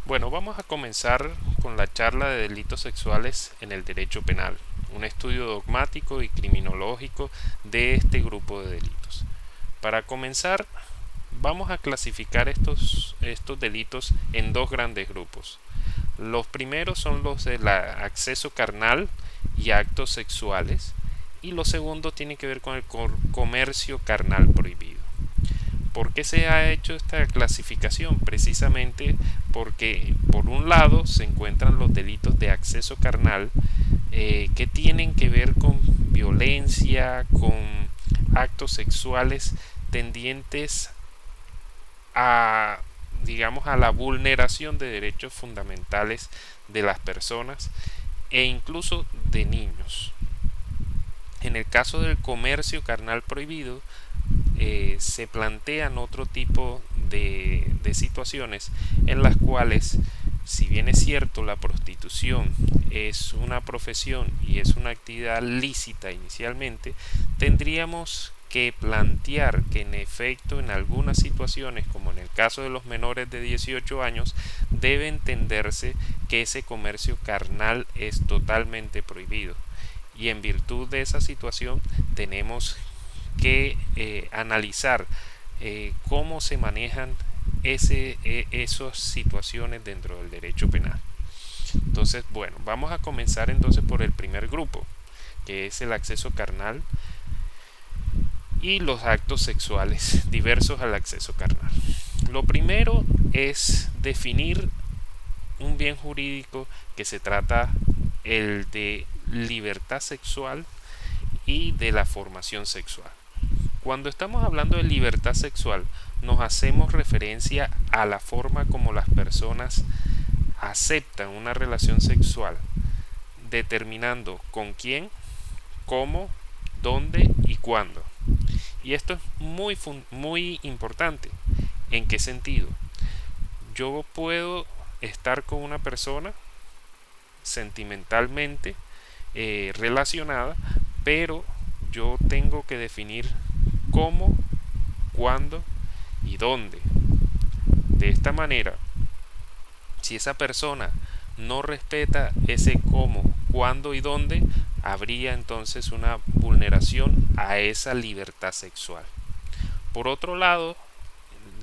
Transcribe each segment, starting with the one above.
Bueno, vamos a comenzar con la charla de delitos sexuales en el derecho penal, un estudio dogmático y criminológico de este grupo de delitos. Para comenzar, vamos a clasificar estos delitos en dos grandes grupos. Los primeros son los del acceso carnal y actos sexuales, y los segundos tienen que ver con el comercio carnal prohibido. ¿Por qué se ha hecho esta clasificación? Precisamente porque por un lado se encuentran los delitos de acceso carnal que tienen que ver con violencia, con actos sexuales tendientes a, digamos, a la vulneración de derechos fundamentales de las personas e incluso de niños. En el caso del comercio carnal prohibido, se plantean otro tipo de situaciones en las cuales, si bien es cierto, la prostitución es una profesión y es una actividad lícita inicialmente, tendríamos que plantear que en efecto en algunas situaciones, como en el caso de los menores de 18 años, debe entenderse que ese comercio carnal es totalmente prohibido. Y en virtud de esa situación tenemos que analizar cómo se manejan esas situaciones dentro del derecho penal. Entonces, bueno, vamos a comenzar entonces por el primer grupo, que es el acceso carnal y los actos sexuales diversos al acceso carnal. Lo primero es definir un bien jurídico que se trata el de libertad sexual y de la formación sexual. Cuando estamos hablando de libertad sexual, nos hacemos referencia a la forma como las personas aceptan una relación sexual, determinando con quién, cómo, dónde y cuándo. Y esto es muy importante. ¿En qué sentido? Yo puedo estar con una persona sentimentalmente relacionada, pero yo tengo que definir cómo, cuándo y dónde. De esta manera, si esa persona no respeta ese cómo, cuándo y dónde, habría entonces una vulneración a esa libertad sexual. Por otro lado,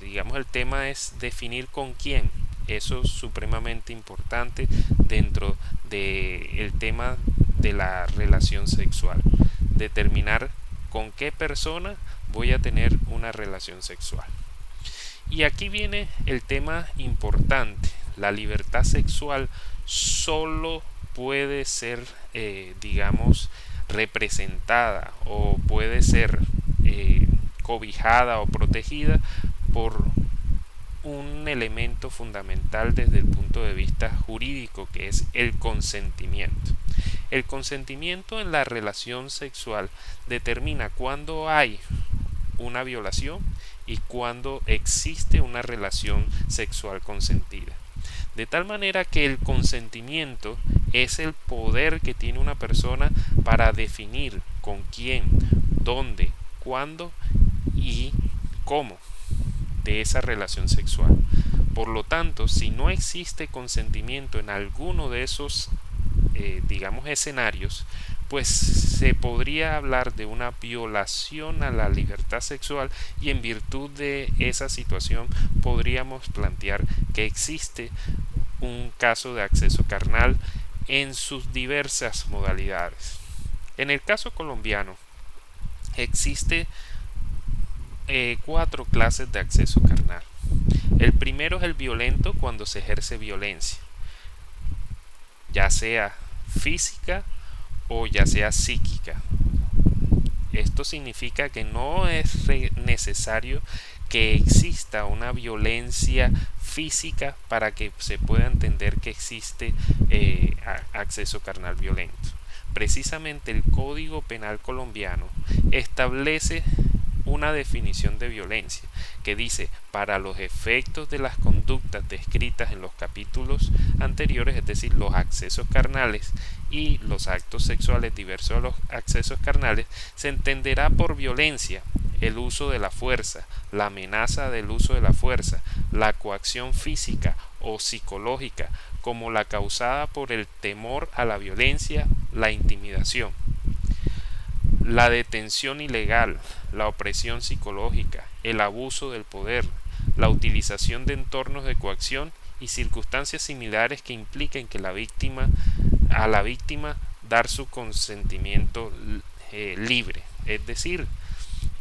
digamos, el tema es definir con quién. Eso es supremamente importante dentro del tema de la relación sexual. Determinar con qué persona voy a tener una relación sexual. Y aquí viene el tema importante. La libertad sexual solo puede ser, digamos, representada o puede ser cobijada o protegida por un elemento fundamental desde el punto de vista jurídico, que es el consentimiento. El consentimiento en la relación sexual determina cuándo hay una violación y cuándo existe una relación sexual consentida. De tal manera que el consentimiento es el poder que tiene una persona para definir con quién, dónde, cuándo y cómo de esa relación sexual. Por lo tanto, si no existe consentimiento en alguno de esos, digamos, escenarios, pues se podría hablar de una violación a la libertad sexual y en virtud de esa situación podríamos plantear que existe un caso de acceso carnal en sus diversas modalidades. En el caso colombiano existe cuatro clases de acceso carnal. El primero es el violento, cuando se ejerce violencia, ya sea física o ya sea psíquica. Esto significa que no es necesario que exista una violencia física para que se pueda entender que existe acceso carnal violento. Precisamente el Código Penal colombiano establece una definición de violencia que dice: para los efectos de las conductas descritas en los capítulos anteriores, es decir, los accesos carnales y los actos sexuales diversos a los accesos carnales, se entenderá por violencia el uso de la fuerza, la amenaza del uso de la fuerza, la coacción física o psicológica, como la causada por el temor a la violencia, la intimidación, la detención ilegal, la opresión psicológica, el abuso del poder, la utilización de entornos de coacción y circunstancias similares que impliquen que a la víctima dar su consentimiento libre. Es decir,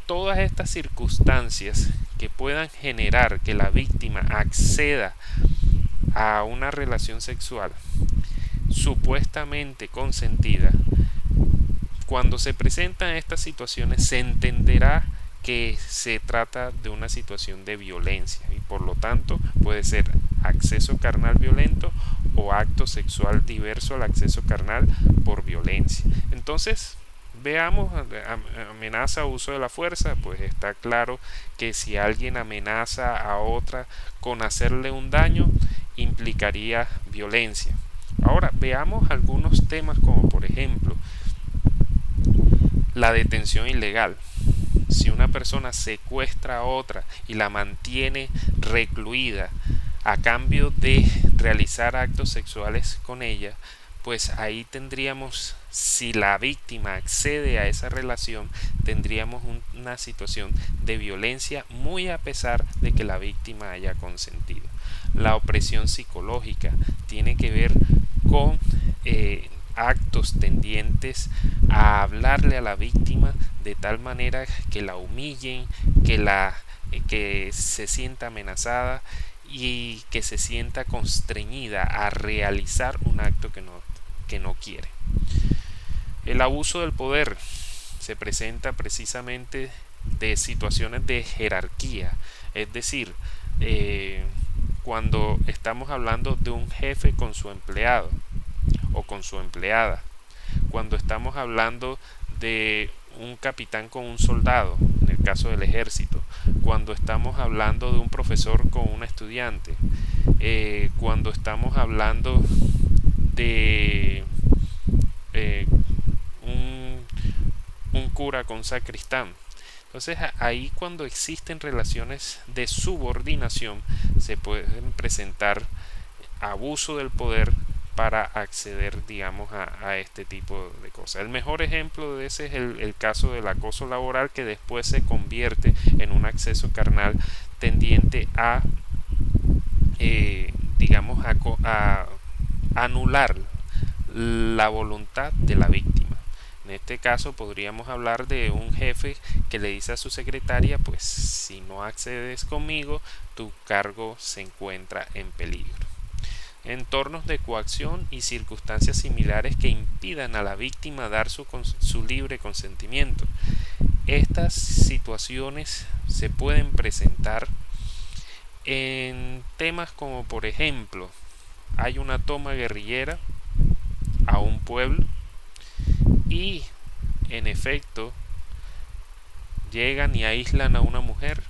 todas estas circunstancias que puedan generar que la víctima acceda a una relación sexual supuestamente consentida, cuando se presentan estas situaciones se entenderá que se trata de una situación de violencia y por lo tanto puede ser acceso carnal violento o acto sexual diverso al acceso carnal por violencia. Entonces, veamos, amenaza, uso de la fuerza, pues está claro que si alguien amenaza a otra con hacerle un daño, implicaría violencia. Ahora, veamos algunos temas como por ejemplo la detención ilegal. Si una persona secuestra a otra y la mantiene recluida a cambio de realizar actos sexuales con ella, pues ahí tendríamos, si la víctima accede a esa relación, tendríamos una situación de violencia muy a pesar de que la víctima haya consentido. La opresión psicológica tiene que ver con actos tendientes a hablarle a la víctima de tal manera que la humillen, que se sienta amenazada y que se sienta constreñida a realizar un acto que no quiere. El abuso del poder se presenta precisamente de situaciones de jerarquía, es decir, cuando estamos hablando de un jefe con su empleado o con su empleada, cuando estamos hablando de un capitán con un soldado, en el caso del ejército, cuando estamos hablando de un profesor con un estudiante, cuando estamos hablando de un cura con sacristán. Entonces ahí cuando existen relaciones de subordinación se pueden presentar abuso del poder para acceder, digamos, a este tipo de cosas. El mejor ejemplo de ese es el caso del acoso laboral, que después se convierte en un acceso carnal tendiente a, digamos, a anular la voluntad de la víctima. En este caso podríamos hablar de un jefe que le dice a su secretaria, pues si no accedes conmigo, tu cargo se encuentra en peligro. Entornos de coacción y circunstancias similares que impidan a la víctima dar su libre consentimiento. Estas situaciones se pueden presentar en temas como por ejemplo, hay una toma guerrillera a un pueblo y en efecto llegan y aíslan a una mujer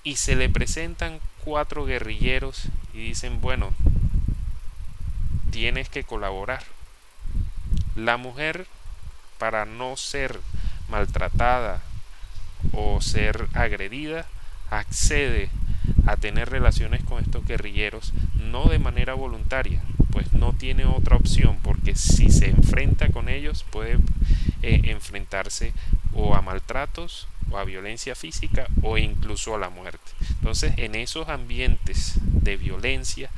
y se le presentan 4 guerrilleros y dicen, bueno, tienes que colaborar. La mujer, para no ser maltratada o ser agredida, accede a tener relaciones con estos guerrilleros, no de manera voluntaria, pues no tiene otra opción, porque si se enfrenta con ellos puede enfrentarse o a maltratos o a violencia física o incluso a la muerte. Entonces, en esos ambientes de violencia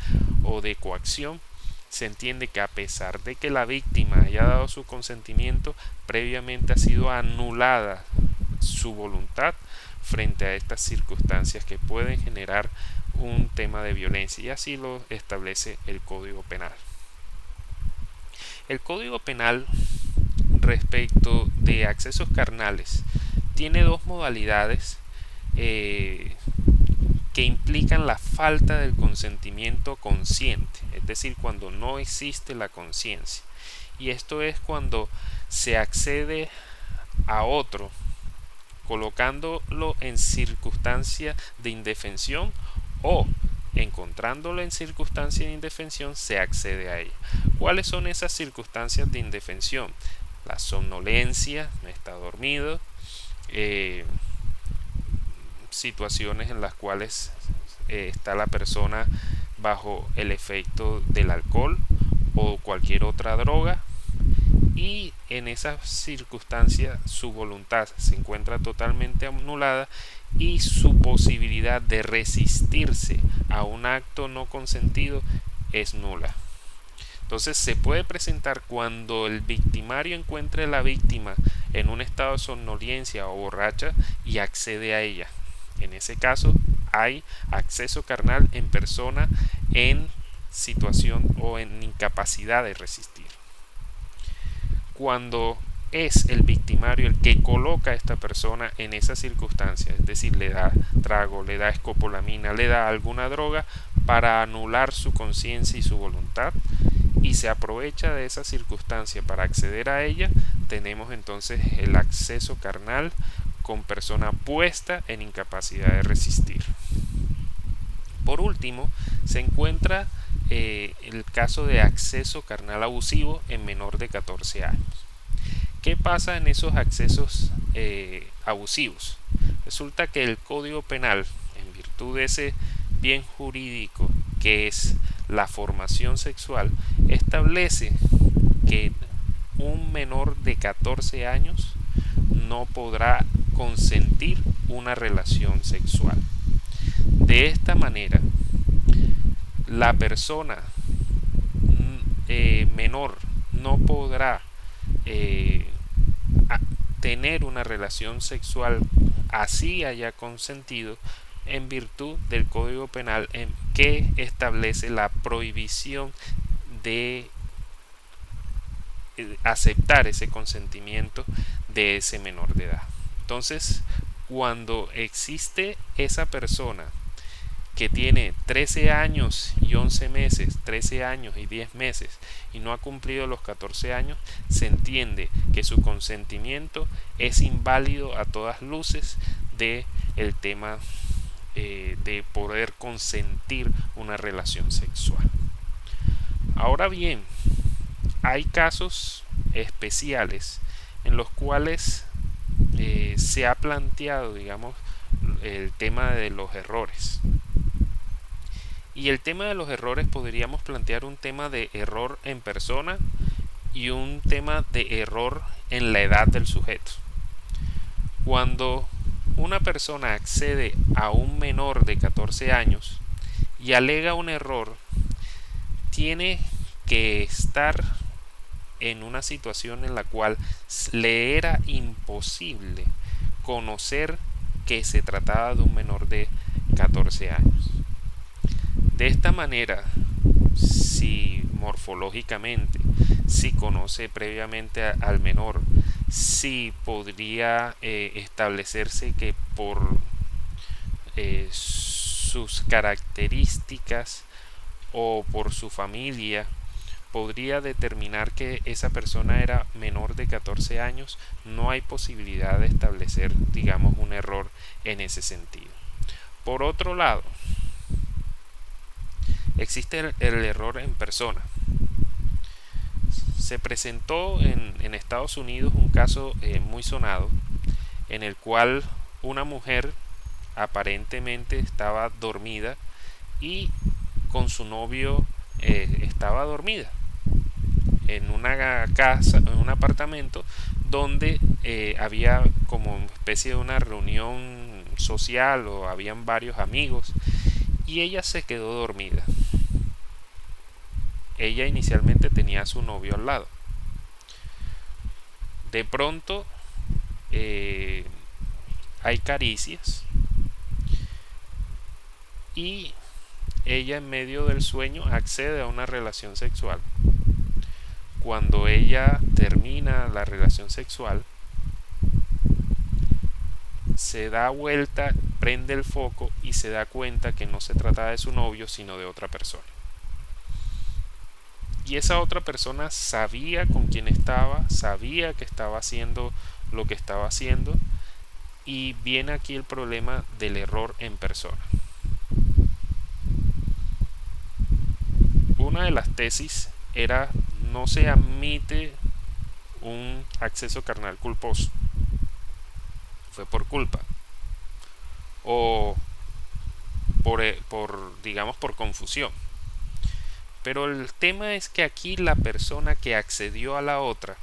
o de coacción, se entiende que a pesar de que la víctima haya dado su consentimiento, previamente ha sido anulada su voluntad frente a estas circunstancias que pueden generar un tema de violencia, y así lo establece el Código Penal. El Código Penal, respecto de accesos carnales, tiene 2 modalidades que implican la falta del consentimiento consciente, es decir, cuando no existe la conciencia. Y esto es cuando se accede a otro colocándolo en circunstancia de indefensión o encontrándolo en circunstancia de indefensión se accede a ella. ¿Cuáles son esas circunstancias de indefensión? La somnolencia, está dormido, situaciones en las cuales está la persona bajo el efecto del alcohol o cualquier otra droga, y en esas circunstancias su voluntad se encuentra totalmente anulada y su posibilidad de resistirse a un acto no consentido es nula. Entonces se puede presentar cuando el victimario encuentre a la víctima en un estado de somnolencia o borracha y accede a ella. En ese caso hay acceso carnal en persona en situación o en incapacidad de resistir. Cuando es el victimario el que coloca a esta persona en esa circunstancia, es decir, le da trago, le da escopolamina, le da alguna droga para anular su conciencia y su voluntad, y se aprovecha de esa circunstancia para acceder a ella, tenemos entonces el acceso carnal con persona puesta en incapacidad de resistir. Por último, se encuentra el caso de acceso carnal abusivo en menor de 14 años. ¿Qué pasa en esos accesos abusivos? Resulta que el Código Penal, en virtud de ese bien jurídico que es la formación sexual, establece que un menor de 14 años no podrá consentir una relación sexual. De esta manera, la persona menor no podrá tener una relación sexual así haya consentido, en virtud del Código Penal que establece la prohibición de aceptar ese consentimiento de ese menor de edad. Entonces, cuando existe esa persona que tiene 13 años y 11 meses, 13 años y 10 meses y no ha cumplido los 14 años, se entiende que su consentimiento es inválido a todas luces de el tema de poder consentir una relación sexual. Ahora bien, hay casos especiales en los cuales se ha planteado, digamos, el tema de los errores. Y el tema de los errores podríamos plantear un tema de error en persona y un tema de error en la edad del sujeto. Cuando una persona accede a un menor de 14 años y alega un error, tiene que estar en una situación en la cual le era imposible conocer que se trataba de un menor de 14 años. De esta manera, si morfológicamente, si conoce previamente al menor, si podría establecerse que por sus características o por su familia podría determinar que esa persona era menor de 14 años, no hay posibilidad de establecer, digamos, un error en ese sentido. Por otro lado, existe el error en persona. Se presentó en Estados Unidos un caso muy sonado en el cual una mujer aparentemente estaba dormida y con su novio estaba dormida en una casa, en un apartamento donde había como especie de una reunión social o habían varios amigos, y ella se quedó dormida. Ella inicialmente tenía a su novio al lado. De pronto hay caricias y ella en medio del sueño accede a una relación sexual. Cuando ella termina la relación sexual, se da vuelta, prende el foco y se da cuenta que no se trataba de su novio, sino de otra persona. Y esa otra persona sabía con quién estaba, sabía que estaba haciendo lo que estaba haciendo, y viene aquí el problema del error en persona. Una de las tesis era: no se admite un acceso carnal culposo, fue por culpa, o digamos, por confusión. Pero el tema es que aquí la persona que accedió a la otra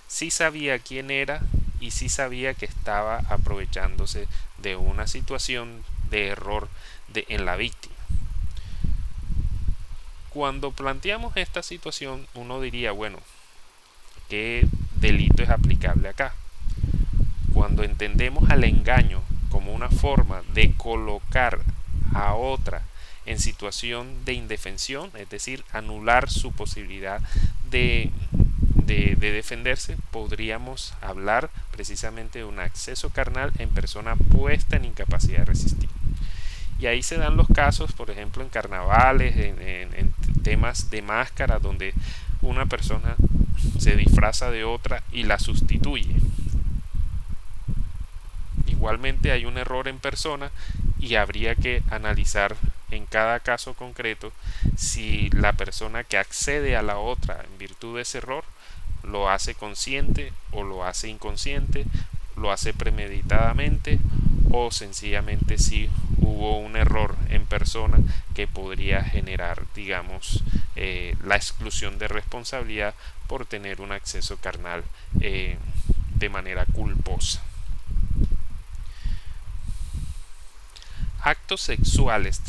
sí sabía quién era y sí sabía que estaba aprovechándose de una situación de error en la víctima. Cuando planteamos esta situación, uno diría, bueno, ¿qué delito es aplicable acá? Cuando entendemos al engaño como una forma de colocar a otra en situación de indefensión, es decir, anular su posibilidad de defenderse, podríamos hablar precisamente de un acceso carnal en persona puesta en incapacidad de resistir. Y ahí se dan los casos, por ejemplo, en carnavales, en temas de máscara, donde una persona se disfraza de otra y la sustituye. Igualmente hay un error en persona y habría que analizar en cada caso concreto si la persona que accede a la otra en virtud de ese error lo hace consciente o lo hace inconsciente, lo hace premeditadamente o sencillamente si hubo un error en persona que podría generar, digamos, la exclusión de responsabilidad por tener un acceso carnal de manera culposa. Actos sexuales.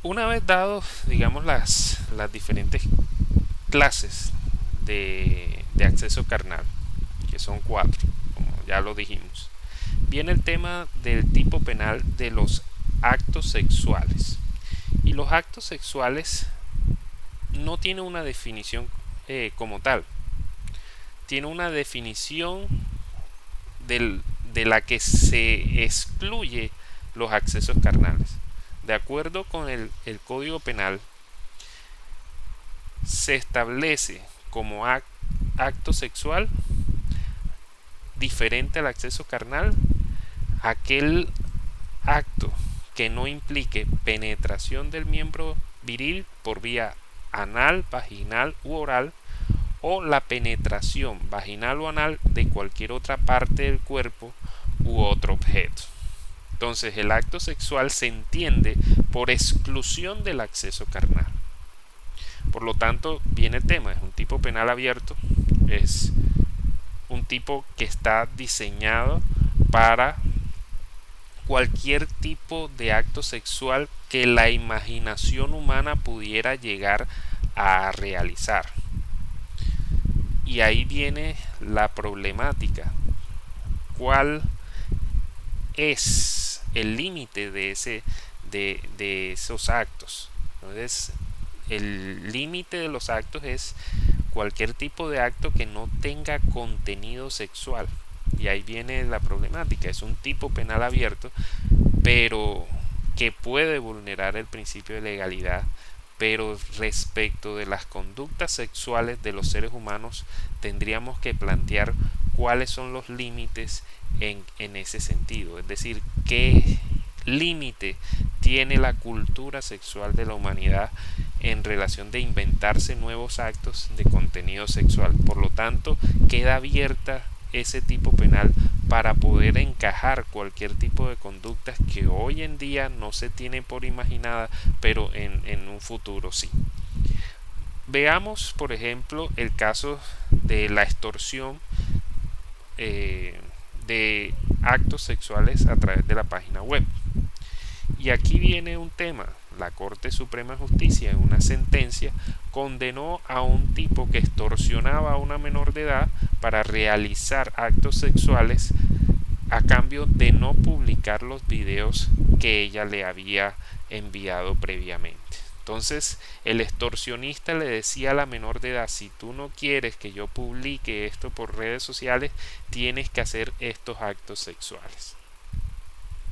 Una vez dado, digamos, las diferentes clases de acceso carnal, que son 4, como ya lo dijimos, viene el tema del tipo penal de los actos sexuales. Y los actos sexuales no tienen una definición como tal. Tiene una definición de la que se excluye los accesos carnales. De acuerdo con el Código Penal, se establece como acto sexual diferente al acceso carnal aquel acto que no implique penetración del miembro viril por vía anal, vaginal u oral, o la penetración vaginal o anal de cualquier otra parte del cuerpo u otro objeto. Entonces el acto sexual se entiende por exclusión del acceso carnal. Por lo tanto, viene el tema, es un tipo penal abierto, es un tipo que está diseñado para cualquier tipo de acto sexual que la imaginación humana pudiera llegar a realizar. Y ahí viene la problemática. ¿Cuál es el límite de esos actos? Entonces, el límite de los actos es cualquier tipo de acto que no tenga contenido sexual. Y ahí viene la problemática. Es un tipo penal abierto, pero que puede vulnerar el principio de legalidad. Pero respecto de las conductas sexuales de los seres humanos, tendríamos que plantear cuáles son los límites en ese sentido. Es decir, qué límite tiene la cultura sexual de la humanidad en relación de inventarse nuevos actos de contenido sexual. Por lo tanto, queda abierta ese tipo penal para poder encajar cualquier tipo de conductas que hoy en día no se tiene por imaginada, pero en un futuro sí. Veamos, por ejemplo, el caso de la extorsión de actos sexuales a través de la página web. Y aquí viene un tema. La Corte Suprema de Justicia, en una sentencia, condenó a un tipo que extorsionaba a una menor de edad para realizar actos sexuales a cambio de no publicar los videos que ella le había enviado previamente. Entonces el extorsionista le decía a la menor de edad: si tú no quieres que yo publique esto por redes sociales, tienes que hacer estos actos sexuales.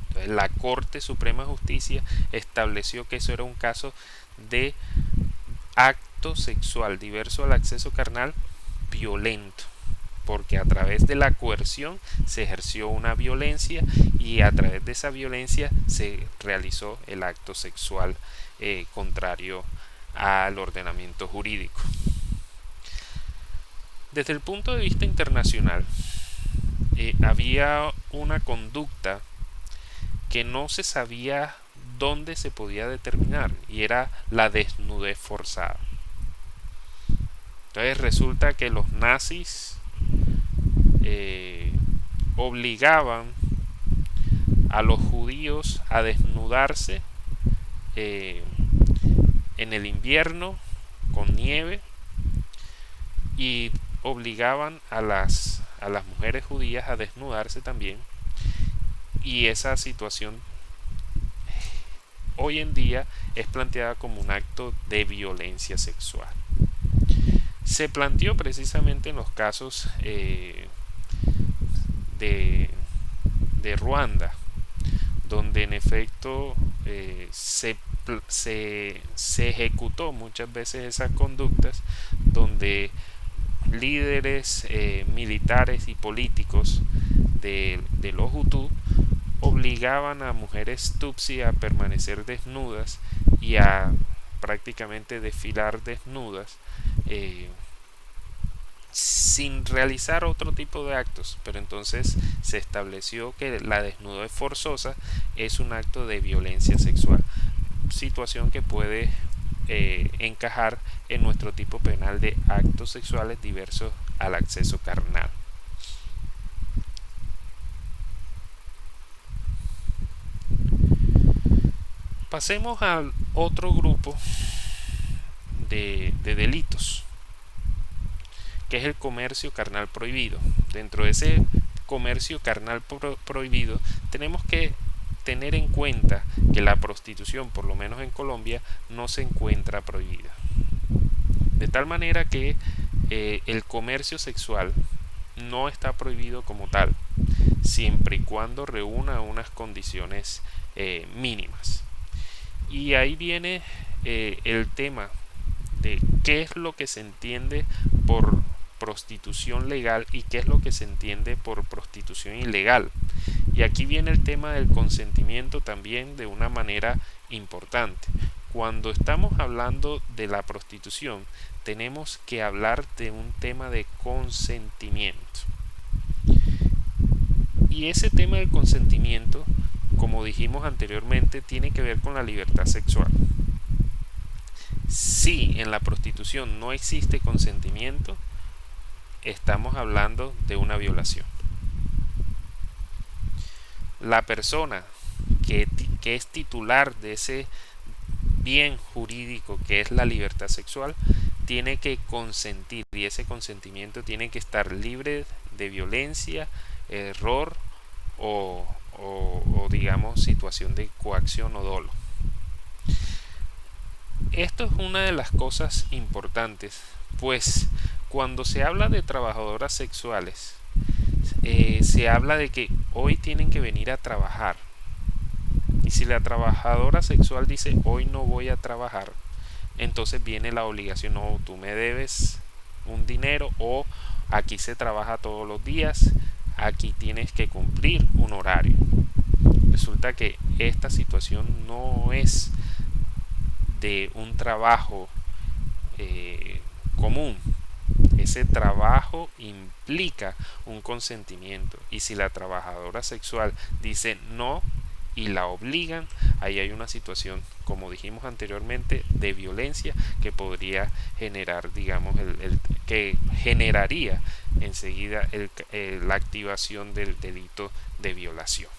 Entonces la Corte Suprema de Justicia estableció que eso era un caso de acto sexual diverso al acceso carnal violento, porque a través de la coerción se ejerció una violencia y a través de esa violencia se realizó el acto sexual contrario al ordenamiento jurídico. Desde el punto de vista internacional, había una conducta que no se sabía dónde se podía determinar, y era la desnudez forzada. Entonces resulta que los nazis obligaban a los judíos a desnudarse eh, en el invierno con nieve, y obligaban a las mujeres judías a desnudarse también, y esa situación hoy en día es planteada como un acto de violencia sexual. Se planteó precisamente en los casos de, de Ruanda, donde en efecto se ejecutó muchas veces esas conductas, donde líderes militares y políticos de los Hutu obligaban a mujeres Tutsi a permanecer desnudas y a prácticamente desfilar desnudas, sin realizar otro tipo de actos. Pero entonces se estableció que la desnudez forzosa es un acto de violencia sexual, situación que puede encajar en nuestro tipo penal de actos sexuales diversos al acceso carnal. Pasemos al otro grupo de delitos, que es el comercio carnal prohibido. Dentro de ese comercio carnal prohibido tenemos que tener en cuenta que la prostitución, por lo menos en Colombia, no se encuentra prohibida. De tal manera que el comercio sexual no está prohibido como tal, siempre y cuando reúna unas condiciones mínimas. Y ahí viene el tema de qué es lo que se entiende por prostitución legal y qué es lo que se entiende por prostitución ilegal. Y aquí viene el tema del consentimiento también de una manera importante. Cuando estamos hablando de la prostitución, tenemos que hablar de un tema de consentimiento. Y ese tema del consentimiento, como dijimos anteriormente, tiene que ver con la libertad sexual. Si en la prostitución no existe consentimiento, estamos hablando de una violación. La persona que es titular de ese bien jurídico que es la libertad sexual tiene que consentir, y ese consentimiento tiene que estar libre de violencia, error o digamos situación de coacción o dolo. Esto es una de las cosas importantes, pues cuando se habla de trabajadoras sexuales, se habla de que hoy tienen que venir a trabajar. Y si la trabajadora sexual dice hoy no voy a trabajar, entonces viene la obligación: no, tú me debes un dinero, o aquí se trabaja todos los días, aquí tienes que cumplir un horario. Resulta que esta situación no es de un trabajo común. Ese trabajo implica un consentimiento, y si la trabajadora sexual dice no y la obligan, ahí hay una situación, como dijimos anteriormente, de violencia que podría generar, digamos, que generaría enseguida la activación del delito de violación.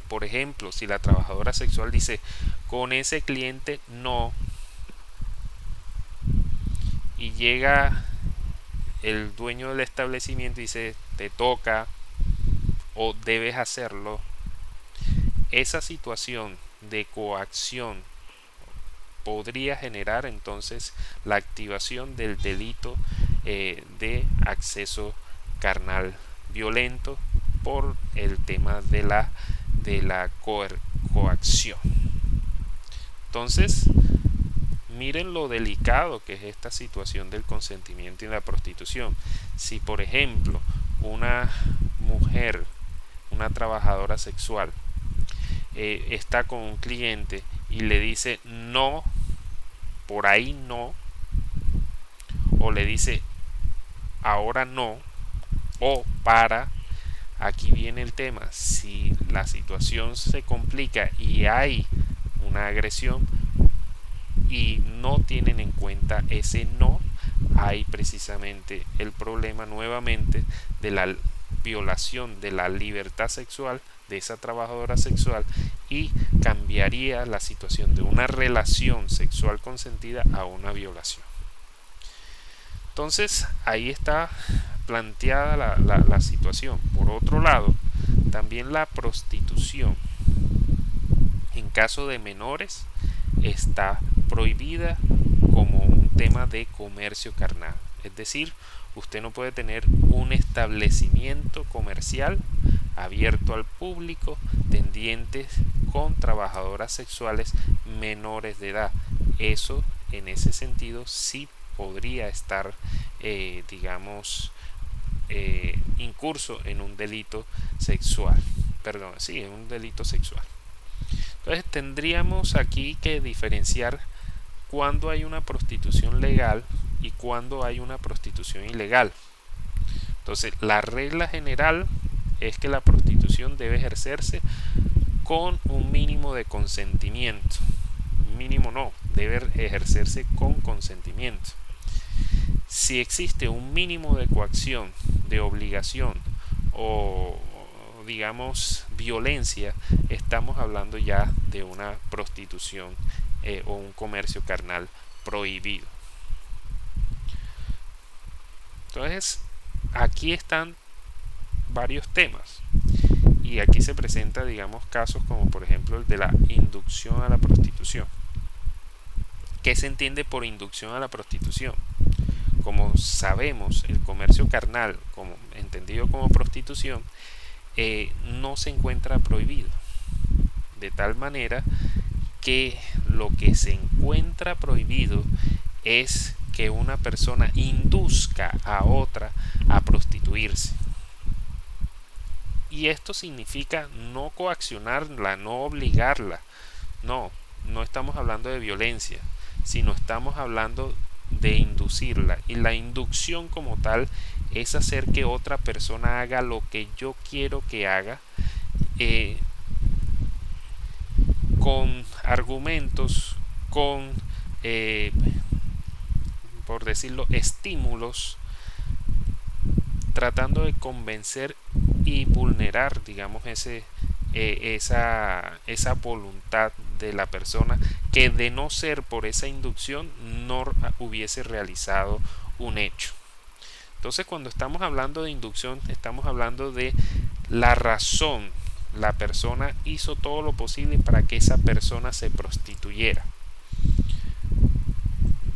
Por ejemplo, si la trabajadora sexual dice con ese cliente no, y llega el dueño del establecimiento y dice te toca o debes hacerlo, esa situación de coacción podría generar entonces la activación del delito de acceso carnal violento por el tema de la coacción. Entonces, miren lo delicado que es esta situación del consentimiento y la prostitución. Si por ejemplo una mujer, una trabajadora sexual, está con un cliente y le dice no, por ahí no, o le dice ahora no, o para, aquí viene el tema. Si la situación se complica y hay una agresión y no tienen en cuenta ese no, hay precisamente el problema nuevamente de la violación de la libertad sexual de esa trabajadora sexual, y cambiaría la situación de una relación sexual consentida a una violación. Entonces ahí está planteada la situación. Por otro lado, también la prostitución en caso de menores está prohibida como un tema de comercio carnal. Es decir, usted no puede tener un establecimiento comercial abierto al público tendientes con trabajadoras sexuales menores de edad. Eso, en ese sentido, sí podría estar, digamos, incurso en un delito sexual. Perdón, sí, en un delito sexual. Entonces tendríamos aquí que diferenciar cuando hay una prostitución legal y cuando hay una prostitución ilegal. Entonces la regla general es que la prostitución debe ejercerse con un mínimo de consentimiento. Mínimo no, debe ejercerse con consentimiento. Si existe un mínimo de coacción, de obligación o digamos violencia, estamos hablando ya de una prostitución o un comercio carnal prohibido. Entonces aquí están varios temas y aquí se presenta, digamos, casos como por ejemplo el de la inducción a la prostitución. ¿Qué se entiende por inducción a la prostitución? Como sabemos, el comercio carnal, como entendido como prostitución, no se encuentra prohibido, de tal manera que lo que se encuentra prohibido es que una persona induzca a otra a prostituirse. Y esto significa no coaccionarla, no obligarla. No, no estamos hablando de violencia, sino estamos hablando de inducirla. Y la inducción como tal es hacer que otra persona haga lo que yo quiero que haga, con argumentos, con, por decirlo, estímulos, tratando de convencer y vulnerar, digamos, esa voluntad de la persona, que de no ser por esa inducción no hubiese realizado un hecho. Entonces, cuando estamos hablando de inducción, estamos hablando de la razón. La persona hizo todo lo posible para que esa persona se prostituyera.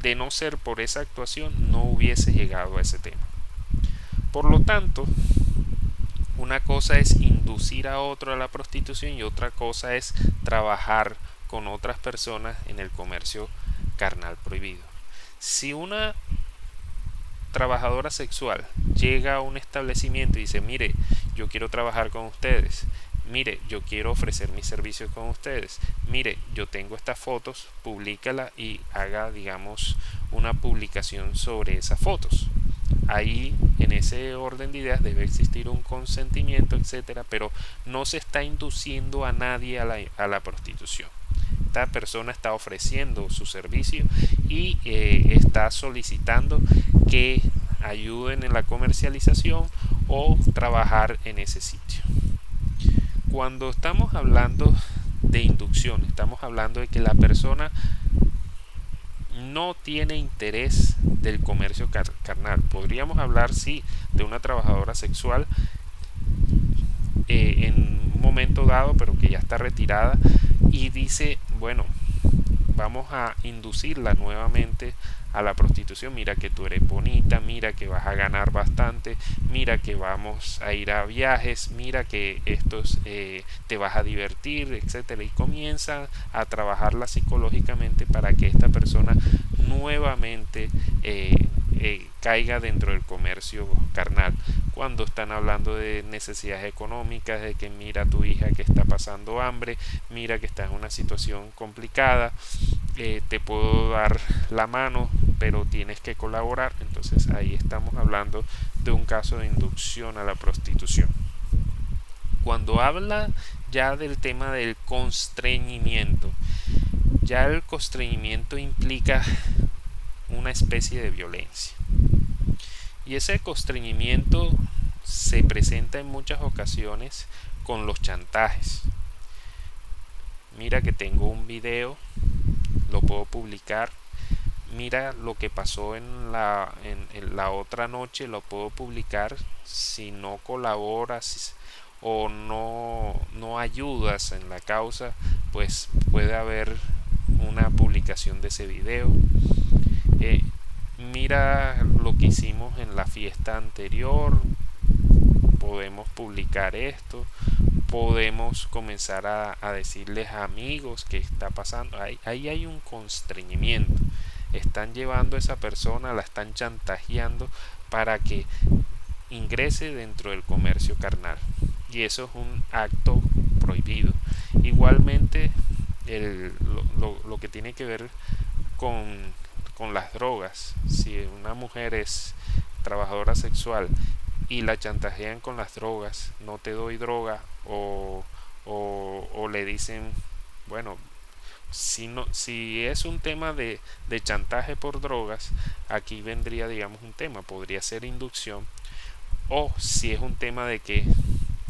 De no ser por esa actuación, no hubiese llegado a ese tema. Por lo tanto, una cosa es inducir a otro a la prostitución y otra cosa es trabajar con otras personas en el comercio carnal prohibido. Si una trabajadora sexual llega a un establecimiento y dice: mire, yo quiero trabajar con ustedes, mire, yo quiero ofrecer mis servicios con ustedes, mire, yo tengo estas fotos, publícala y haga, digamos, una publicación sobre esas fotos. Ahí, en ese orden de ideas, debe existir un consentimiento, etcétera, pero no se está induciendo a nadie a la prostitución. Esta persona está ofreciendo su servicio y está solicitando que ayuden en la comercialización o trabajar en ese sitio. Cuando estamos hablando de inducción, estamos hablando de que la persona no tiene interés del comercio carnal. Podríamos hablar, sí, de una trabajadora sexual en un momento dado, pero que ya está retirada y dice: bueno, vamos a inducirla nuevamente a la prostitución. Mira que tú eres bonita, mira que vas a ganar bastante, mira que vamos a ir a viajes, mira que te vas a divertir, etcétera, y comienza a trabajarla psicológicamente para que esta persona nuevamente caiga dentro del comercio carnal. Cuando están hablando de necesidades económicas, de que mira a tu hija que está pasando hambre, mira que está en una situación complicada, te puedo dar la mano, pero tienes que colaborar. Entonces ahí estamos hablando de un caso de inducción a la prostitución. Cuando habla ya del tema del constreñimiento, ya el constreñimiento implica una especie de violencia. Y ese constreñimiento se presenta en muchas ocasiones con los chantajes. Mira que tengo un video, lo puedo publicar. Mira lo que pasó en la otra noche, lo puedo publicar. Si no colaboras o no ayudas en la causa, pues puede haber una publicación de ese video. Mira lo que hicimos en la fiesta anterior, podemos publicar esto, podemos comenzar a decirles a amigos qué está pasando. Ahí hay un constreñimiento. Están llevando a esa persona, la están chantajeando para que ingrese dentro del comercio carnal. Y eso es un acto prohibido. Igualmente, lo que tiene que ver con las drogas. Si una mujer es trabajadora sexual y la chantajean con las drogas, no te doy droga, o le dicen, bueno, si es un tema de chantaje por drogas, aquí vendría, digamos, un tema, podría ser inducción, o si es un tema de que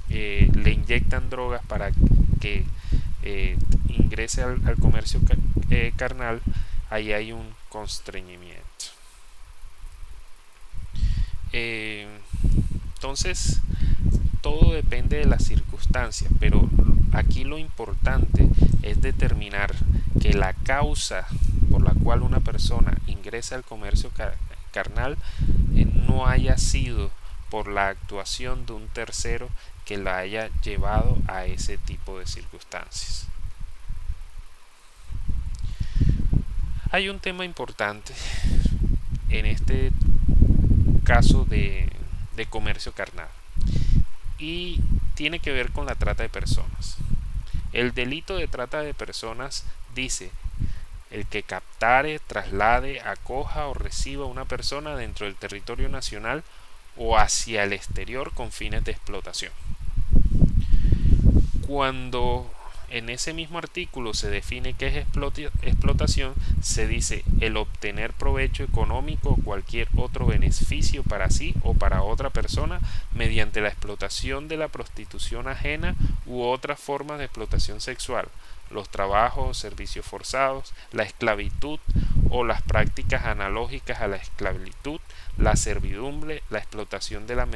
le inyectan drogas para que ingrese al comercio carnal, ahí hay un constreñimiento. Entonces, todo depende de las circunstancias, pero aquí lo importante es determinar que la causa por la cual una persona ingresa al comercio carnal no haya sido por la actuación de un tercero que la haya llevado a ese tipo de circunstancias. Hay un tema importante en este caso de comercio carnal y tiene que ver con la trata de personas. El delito de trata de personas dice: el que captare, traslade, acoja o reciba a una persona dentro del territorio nacional o hacia el exterior con fines de explotación. Cuando en ese mismo artículo se define qué es explotación, se dice el obtener provecho económico o cualquier otro beneficio para sí o para otra persona mediante la explotación de la prostitución ajena u otras formas de explotación sexual, los trabajos o servicios forzados, la esclavitud o las prácticas analógicas a la esclavitud, la servidumbre, la explotación de la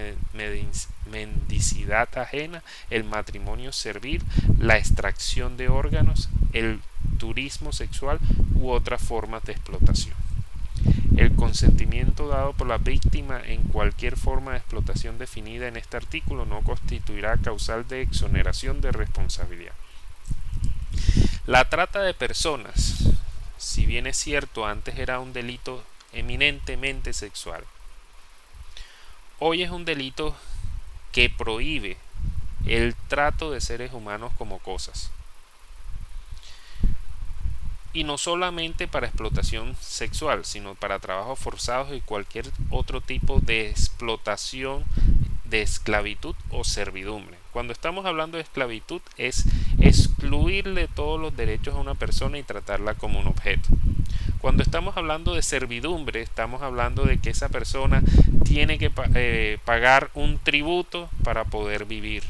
mendicidad ajena, el matrimonio servil, la extracción de órganos, el turismo sexual u otras formas de explotación. El consentimiento dado por la víctima en cualquier forma de explotación definida en este artículo no constituirá causal de exoneración de responsabilidad. La trata de personas, si bien es cierto, antes era un delito eminentemente sexual, hoy es un delito que prohíbe el trato de seres humanos como cosas. Y no solamente para explotación sexual, sino para trabajos forzados y cualquier otro tipo de explotación, de esclavitud o servidumbre. Cuando estamos hablando de esclavitud es excluirle todos los derechos a una persona y tratarla como un objeto. Cuando estamos hablando de servidumbre, estamos hablando de que esa persona tiene que pagar un tributo para poder vivir.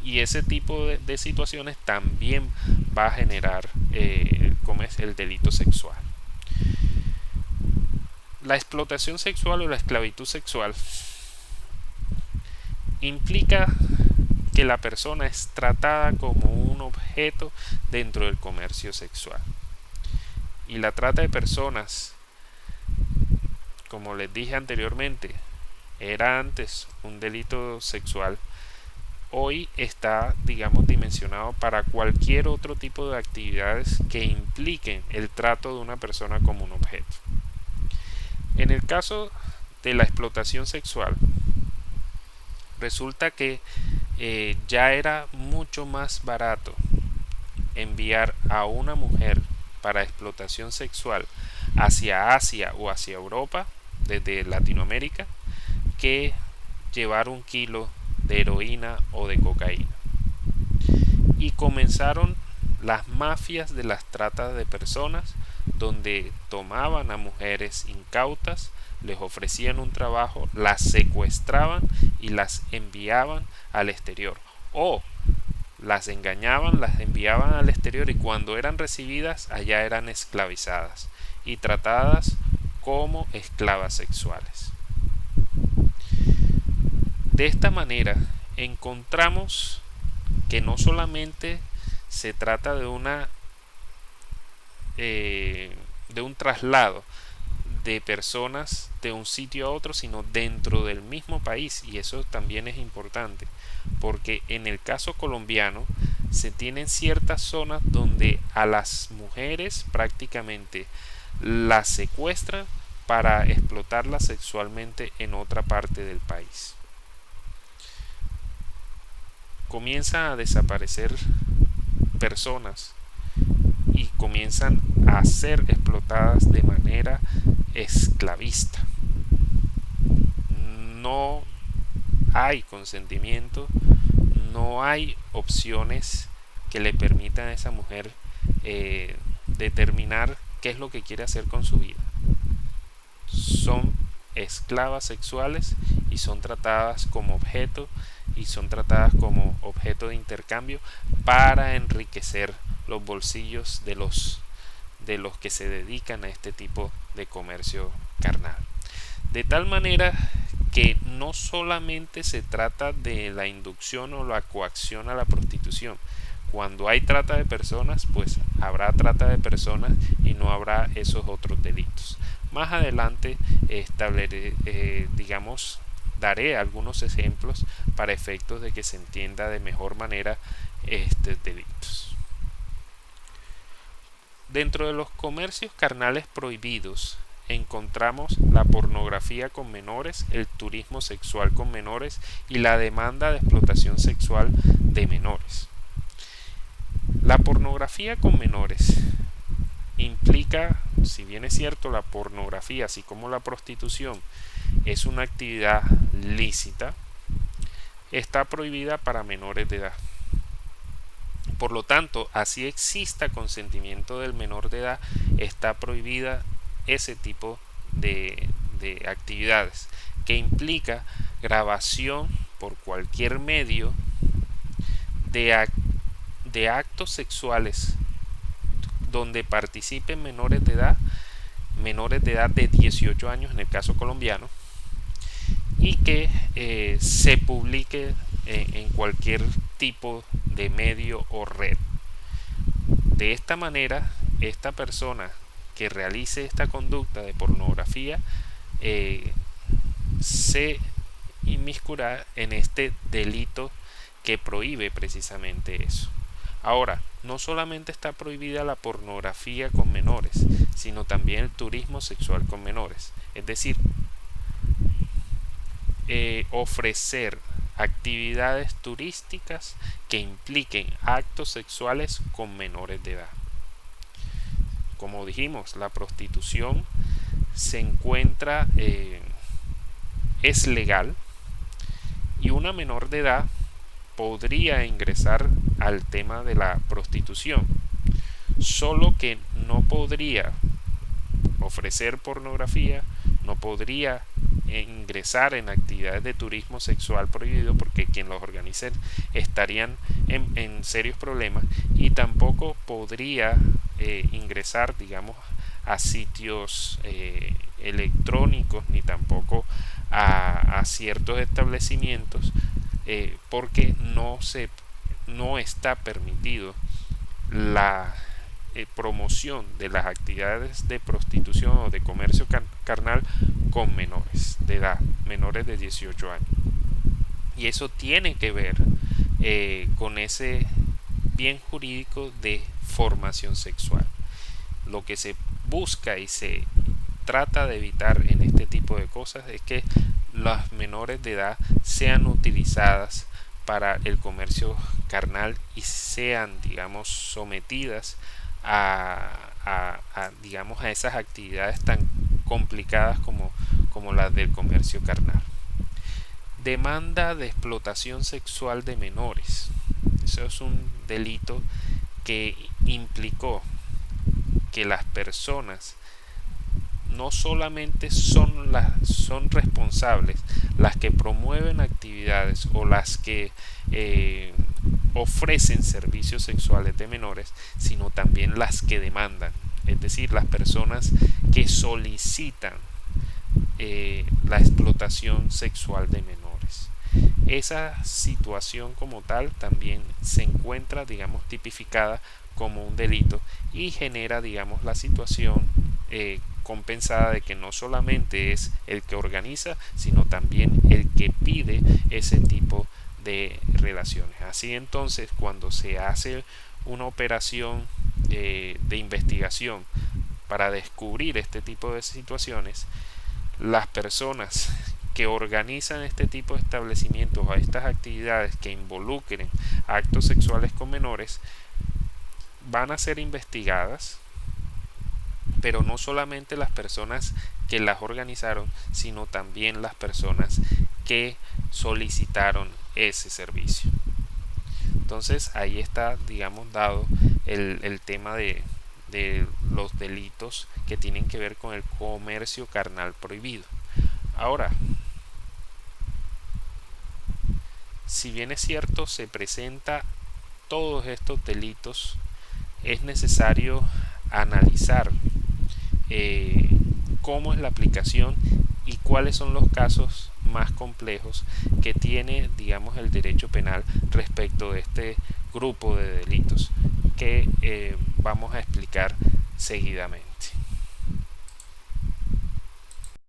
Y ese tipo de situaciones también va a generar el delito sexual. La explotación sexual o la esclavitud sexual implica que la persona es tratada como un objeto dentro del comercio sexual. Y la trata de personas, como les dije anteriormente, era antes un delito sexual. Hoy está, digamos, dimensionado para cualquier otro tipo de actividades que impliquen el trato de una persona como un objeto. En el caso de la explotación sexual, resulta que ya era mucho más barato enviar a una mujer para explotación sexual hacia Asia o hacia Europa, desde Latinoamérica, que llevar 1 kilo de heroína o de cocaína. Y comenzaron las mafias de las tratas de personas, donde tomaban a mujeres incautas, les ofrecían un trabajo, las secuestraban y las enviaban al exterior, o las engañaban, las enviaban al exterior, y cuando eran recibidas allá eran esclavizadas y tratadas como esclavas sexuales. De esta manera encontramos que no solamente se trata de un traslado de personas de un sitio a otro, sino dentro del mismo país, y eso también es importante, porque en el caso colombiano se tienen ciertas zonas donde a las mujeres prácticamente las secuestran para explotarlas sexualmente en otra parte del país. Comienzan a desaparecer personas y comienzan a ser explotadas de manera esclavista. No hay consentimiento, no hay opciones que le permitan a esa mujer determinar qué es lo que quiere hacer con su vida. Son esclavas sexuales y son tratadas como objeto, y son tratadas como objeto de intercambio para enriquecer los bolsillos de los que se dedican a este tipo de comercio carnal. De tal manera que no solamente se trata de la inducción o la coacción a la prostitución. Cuando hay trata de personas, pues habrá trata de personas y no habrá esos otros delitos. Más adelante daré algunos ejemplos para efectos de que se entienda de mejor manera estos delitos. Dentro de los comercios carnales prohibidos encontramos la pornografía con menores, el turismo sexual con menores y la demanda de explotación sexual de menores. La pornografía con menores implica, si bien es cierto, la pornografía, así como la prostitución, es una actividad lícita, está prohibida para menores de edad. Por lo tanto, así exista consentimiento del menor de edad, está prohibida ese tipo de actividades, que implica grabación por cualquier medio de actos sexuales donde participen menores de edad de 18 años en el caso colombiano, y que se publique en cualquier tipo de medio o red. De esta manera, esta persona que realice esta conducta de pornografía se inmiscuirá en este delito que prohíbe precisamente eso. Ahora, no solamente está prohibida la pornografía con menores, sino también el turismo sexual con menores. Es decir, ofrecer actividades turísticas que impliquen actos sexuales con menores de edad. Como dijimos, la prostitución se encuentra, es legal, y una menor de edad podría ingresar al tema de la prostitución, solo que no podría ofrecer pornografía, no podría ingresar en actividades de turismo sexual prohibido, porque quien los organice estarían en serios problemas, y tampoco podría ingresar, digamos, a sitios electrónicos, ni tampoco a ciertos establecimientos, porque no está permitido la promoción de las actividades de prostitución o de comercio carnal con menores de edad, menores de 18 años. Y eso tiene que ver con ese bien jurídico de formación sexual. Lo que se busca y se trata de evitar en este tipo de cosas es que las menores de edad sean utilizadas para el comercio carnal y sean, digamos, sometidas a esas actividades tan complicadas como las del comercio carnal. demanda de explotación sexual de menores. Eso es un delito que implicó que las personas no solamente son responsables las que promueven actividades o las que ofrecen servicios sexuales de menores, sino también las que demandan, es decir, las personas que solicitan la explotación sexual de menores. Esa situación como tal también se encuentra, digamos, tipificada como un delito y genera, digamos, la situación compensada de que no solamente es el que organiza, sino también el que pide ese tipo de relaciones. Así entonces, cuando se hace una operación de investigación para descubrir este tipo de situaciones, las personas que organizan este tipo de establecimientos o estas actividades que involucren actos sexuales con menores van a ser investigadas, pero no solamente las personas que las organizaron, sino también las personas que solicitaron ese servicio. Entonces ahí está, digamos, dado el tema de los delitos que tienen que ver con el comercio carnal prohibido. Ahora, si bien es cierto, se presenta todos estos delitos, es necesario analizar cómo es la aplicación y cuáles son los casos más complejos que tiene, digamos, el derecho penal respecto de este grupo de delitos que vamos a explicar seguidamente.